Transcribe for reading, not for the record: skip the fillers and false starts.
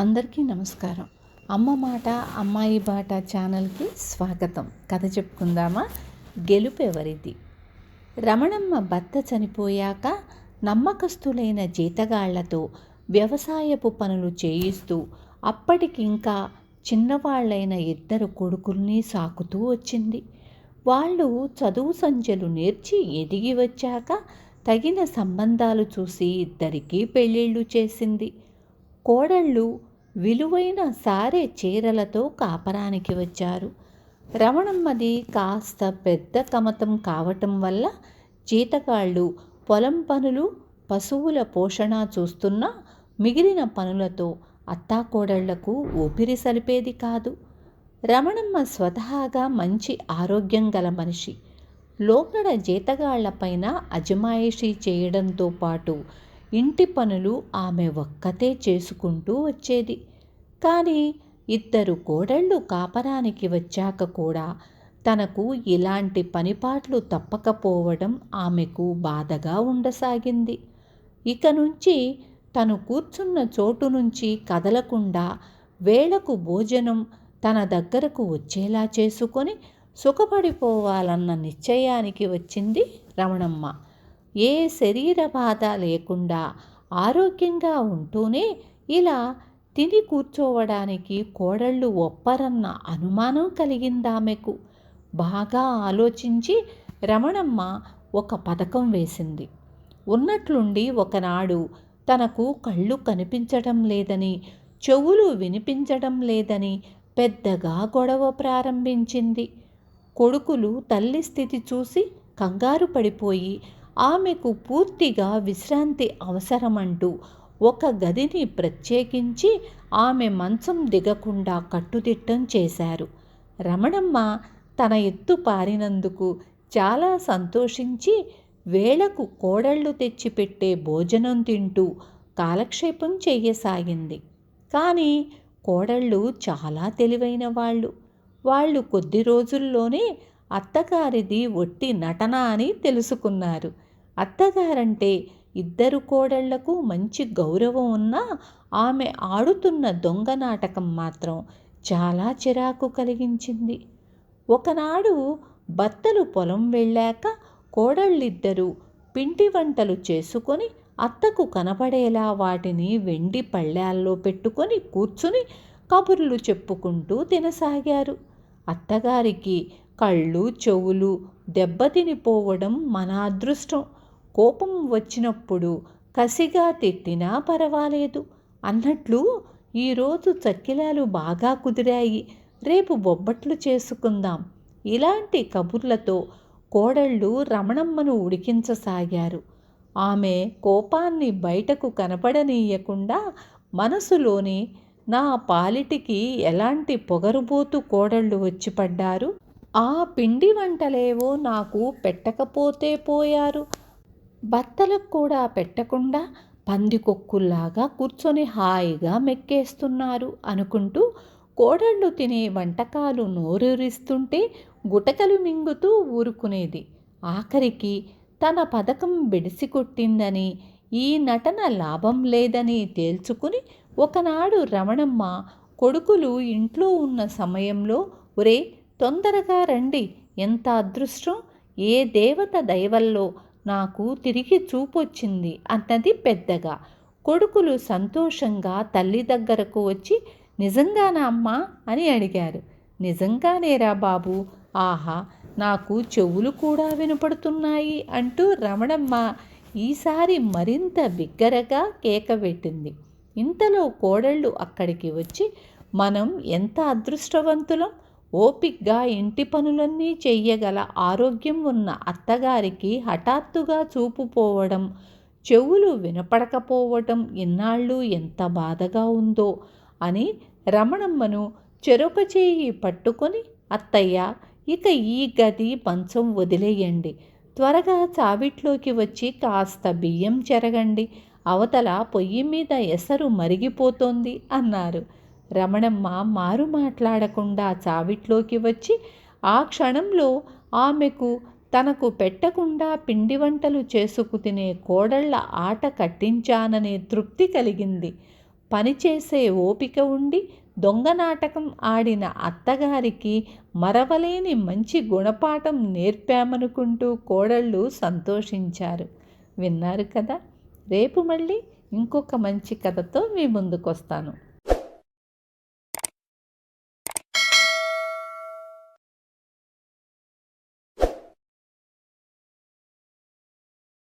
అందరికీ నమస్కారం. అమ్మ మాట అమ్మాయి బాట ఛానల్కి స్వాగతం. కథ చెప్పుకుందామా? గెలుపెవరిది. రమణమ్మ భర్త చనిపోయాక నమ్మకస్తులైన జీతగాళ్లతో వ్యవసాయపు పనులు చేయిస్తూ అప్పటికింకా చిన్నవాళ్లైన 2 కొడుకుల్ని సాకుతూ వచ్చింది. వాళ్ళు చదువు సంధ్యలు నేర్చి ఎదిగి వచ్చాక తగిన సంబంధాలు చూసి 2కి పెళ్ళిళ్ళు చేసింది. కోడళ్ళు విలువైన సారె చీరలతో కాపరానికి వచ్చారు. రమణమ్మది కాస్త పెద్ద కమతం కావటం వల్ల జీతగాళ్ళు పొలం పనులు, పశువుల పోషణ చూస్తున్నా మిగిలిన పనులతో అత్తాకోడళ్లకు ఊపిరి సలిపేది కాదు. రమణమ్మ స్వతహాగా మంచి ఆరోగ్యం గల మనిషి. లోగడ జీతగాళ్లపైన అజమాయిషీ చేయడంతో పాటు ఇంటి పనులు ఆమె ఒక్కతే చేసుకుంటూ వచ్చేది. కానీ 2 కోడళ్ళు కాపరానికి వచ్చాక కూడా తనకు ఇలాంటి పనిపాట్లు తప్పకపోవడం ఆమెకు బాధగా ఉండసాగింది. ఇక నుంచి తను కూర్చున్న చోటు నుంచి కదలకుండా వేళకు భోజనం తన దగ్గరకు వచ్చేలా చేసుకొని సుఖపడిపోవాలన్న నిశ్చయానికి వచ్చింది రమణమ్మ. ఏ శరీర బాధ లేకుండా ఆరోగ్యంగా ఉంటూనే ఇలా తిని కూర్చోవడానికి కోడళ్ళు ఒప్పరన్న అనుమానం కలిగిందామెకు. బాగా ఆలోచించి రమణమ్మ ఒక పథకం వేసింది. ఉన్నట్లుండి ఒకనాడు తనకు కళ్ళు కనిపించడం లేదని, చెవులు వినిపించడం లేదని పెద్దగా గొడవ ప్రారంభించింది. కొడుకులు తల్లి స్థితి చూసి కంగారు పడిపోయి ఆమెకు పూర్తిగా విశ్రాంతి అవసరమంటూ ఒక గదిని ప్రత్యేకించి ఆమె మంచం దిగకుండా కట్టుదిట్టం చేశారు. రమణమ్మ తన ఎత్తు పారినందుకు చాలా సంతోషించి వేళకు కోడళ్ళు తెచ్చిపెట్టే భోజనం తింటూ కాలక్షేపం చెయ్యసాగింది. కానీ కోడళ్ళు చాలా తెలివైన వాళ్ళు కొద్ది రోజుల్లోనే అత్తగారిది ఒట్టి నటన అని తెలుసుకున్నారు. అత్తగారంటే 2 కోడళ్లకు మంచి గౌరవం ఉన్నా ఆమె ఆడుతున్న దొంగ నాటకం మాత్రం చాలా చిరాకు కలిగించింది. ఒకనాడు భర్తలు పొలం వెళ్ళాక కోడళ్ళిద్దరూ పిండి వంటలు చేసుకొని అత్తకు కనపడేలా వాటిని వెండి పళ్ళాల్లో పెట్టుకొని కూర్చుని కబుర్లు చెప్పుకుంటూ తినసాగారు. అత్తగారికి కళ్ళు చెవులు దెబ్బతినిపోవడం మన అదృష్టం. కోపం వచ్చినప్పుడు కసిగా తిట్టినా పర్వాలేదు అన్నట్లు ఈరోజు చక్కిలాలు బాగా కుదిరాయి, రేపు బొబ్బట్లు చేసుకుందాం, ఇలాంటి కబుర్లతో కోడళ్ళు రమణమ్మను ఉడికించసాగారు. ఆమె కోపాన్ని బయటకు కనపడనీయకుండా మనసులోని నా పాలిటికి ఎలాంటి పొగరుబోతు కోడళ్ళు వచ్చి పడ్డారు, ఆ పిండి వంటలేవో నాకు పెట్టకపోతే పోయారు, భర్తలకు కూడా పెట్టకుండా పందికొక్కుల్లాగా కూర్చొని హాయిగా మెక్కేస్తున్నారు అనుకుంటూ కోడళ్ళు తినే వంటకాలు నోరూరిస్తుంటే గుటకలు మింగుతూ ఊరుకునేది. ఆఖరికి తన పథకం బెడిసికొట్టిందని, ఈ నటన లాభం లేదని తేల్చుకుని ఒకనాడు రమణమ్మ కొడుకులు ఇంట్లో ఉన్న సమయంలో ఒరే తొందరగా రండి, ఎంత అదృష్టం, ఏ దేవత దయవల్లో నాకు తిరిగి చూపొచ్చింది అన్నది పెద్దగా. కొడుకులు సంతోషంగా తల్లి దగ్గరకు వచ్చి నిజంగానా అమ్మా అని అడిగారు. నిజంగానేరా బాబు, ఆహా నాకు చెవులు కూడా వినపడుతున్నాయి అంటూ రమణమ్మ ఈసారి మరింత బిగ్గరగా కేక పెట్టింది. ఇంతలో కోడళ్ళు అక్కడికి వచ్చి మనం ఎంత అదృష్టవంతులం, ఓపిగ్గా ఇంటి పనులన్నీ చెయ్యగల ఆరోగ్యం ఉన్న అత్తగారికి హఠాత్తుగా చూపు పోవడం, చెవులు వినపడకపోవటం ఇన్నాళ్ళు ఎంత బాధగా ఉందో అని రమణమ్మను చెరొక చేయి పట్టుకొని అత్తయ్య ఇక ఈ గది మంచం వదిలేయండి, త్వరగా చావిట్లోకి వచ్చి కాస్త బియ్యం చెరగండి, అవతల పొయ్యి మీద ఎసరు మరిగిపోతోంది అన్నారు. రమణమ్మ మారు మాట్లాడకుండా చావిట్లోకి వచ్చి ఆ క్షణంలో ఆమెకు తనకు పెట్టకుండా పిండి వంటలు చేసుకు తినే కోడళ్ల ఆట కట్టించాననే తృప్తి కలిగింది. పనిచేసే ఓపిక ఉండి దొంగ నాటకం ఆడిన అత్తగారికి మరవలేని మంచి గుణపాఠం నేర్పామనుకుంటూ కోడళ్ళు సంతోషించారు. విన్నారు కదా. రేపు మళ్ళీ ఇంకొక మంచి కథతో మీ ముందుకు వస్తాను.